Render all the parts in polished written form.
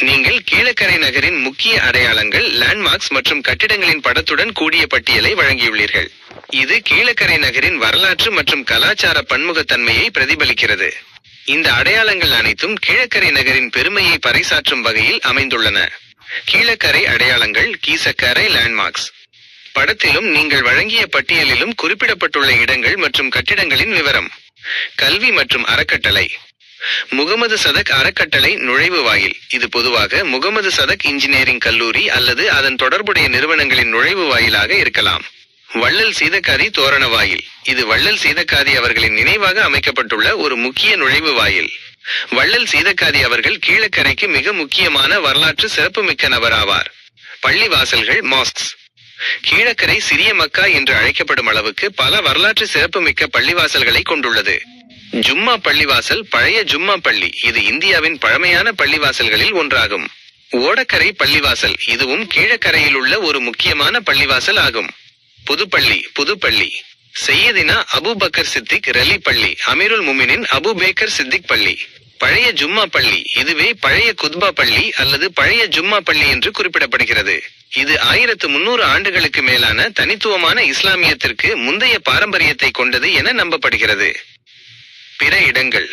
நீங்கள் கீழக்கரை நகரின் முக்கிய அடையாளங்கள், லேண்ட்மார்க்ஸ் மற்றும் கட்டிடங்களின் படத்துடன் கூடிய பட்டியலை வழங்கியுள்ளீர்கள். இது கீழக்கரை நகரின் வரலாற்று மற்றும் கலாச்சார பன்முகத்தன்மையை பிரதிபலிக்கிறது. இந்த அடையாளங்கள் அனைத்தும் கீழக்கரை நகரின் பெருமையை பறைசாற்றும் வகையில் அமைந்துள்ளன. கீழக்கரை அடையாளங்கள், கீசக்கரை லேண்ட்மார்க்ஸ். படத்திலும் நீங்கள் வழங்கிய பட்டியலிலும் குறிப்பிடப்பட்டுள்ள இடங்கள் மற்றும் கட்டிடங்களின் விவரம். கல்வி மற்றும் அறக்கட்டளை. முகமது சதக் அறக்கட்டளை நுழைவு வாயில். இது பொதுவாக முகமது சதக் இன்ஜினியரிங் கல்லூரி அல்லது அதன் தொடர்புடைய நிறுவனங்களின் நுழைவு வாயிலாக இருக்கலாம். வள்ளல் சீதக்காதி தோரண வாயில். இது வள்ளல் சீதக்காதி அவர்களின் நினைவாக அமைக்கப்பட்டுள்ள ஒரு முக்கிய நுழைவு வாயில். வள்ளல் சீதக்காதி அவர்கள் கீழக்கரைக்கு மிக முக்கியமான வரலாற்று சிறப்புமிக்க நபராவார். பள்ளிவாசல்கள், மாஸ்க்ஸ். கீழக்கரை சிறிய மக்கா என்று அழைக்கப்படும் அளவுக்கு பல வரலாற்று சிறப்புமிக்க பள்ளிவாசல்களை கொண்டுள்ளது. ஜும்மா பள்ளிவாசல், பழைய ஜும்மா பள்ளி. இது இந்தியாவின் பழமையான பள்ளிவாசல்களில் ஒன்றாகும். ஓடக்கரை பள்ளிவாசல். இதுவும் கீழக்கரையில் உள்ள ஒரு முக்கியமான பள்ளிவாசல் ஆகும். புதுப்பள்ளி. புதுப்பள்ளி செய்யதினா அபு பக்கர் சித்திக் ரலி பள்ளி, அமீருல் முமினின் அபு பேக்கர் சித்திக் பள்ளி. பழைய ஜும்மா பள்ளி. இதுவே பழைய குத்பா பள்ளி அல்லது பழைய ஜும்மா பள்ளி என்று குறிப்பிடப்படுகிறது. இது 1300 ஆண்டுகளுக்கு மேலான தனித்துவமான இஸ்லாமியத்திற்கு முந்தைய பாரம்பரியத்தை கொண்டது என நம்பப்படுகிறது. பிற இடங்கள்.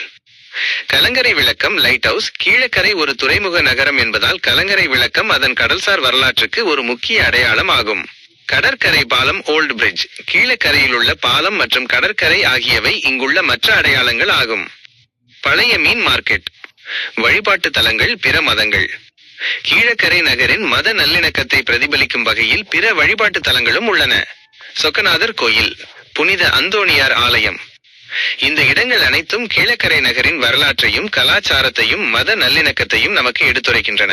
கலங்கரை விளக்கம் லைட் ஹவுஸ். கீழக்கரை ஒரு துறைமுக நகரம் என்பதால் கலங்கரை விளக்கம் அதன் கடல்சார் வரலாற்றுக்கு ஒரு முக்கிய அடையாளம் ஆகும். கடற்கரை பாலம், ஓல்ட் பிரிட்ஜ். கீழக்கரையில் உள்ள பாலம் மற்றும் கடற்கரை ஆகியவை இங்குள்ள மற்ற அடையாளங்கள் ஆகும். பழைய மீன் மார்க்கெட். வழிபாட்டு தலங்கள், பிற மதங்கள். கீழக்கரை நகரின் மத நல்லிணக்கத்தை பிரதிபலிக்கும் வகையில் பிற வழிபாட்டு தலங்களும் உள்ளன. சொக்கநாதர் கோயில், புனித அந்தோணியார் ஆலயம். இந்த இடங்கள் அனைத்தும் கீழக்கரை நகரின் வரலாற்றையும் கலாச்சாரத்தையும் மத நல்லிணக்கத்தையும் நமக்கு எடுத்துரைக்கின்றன.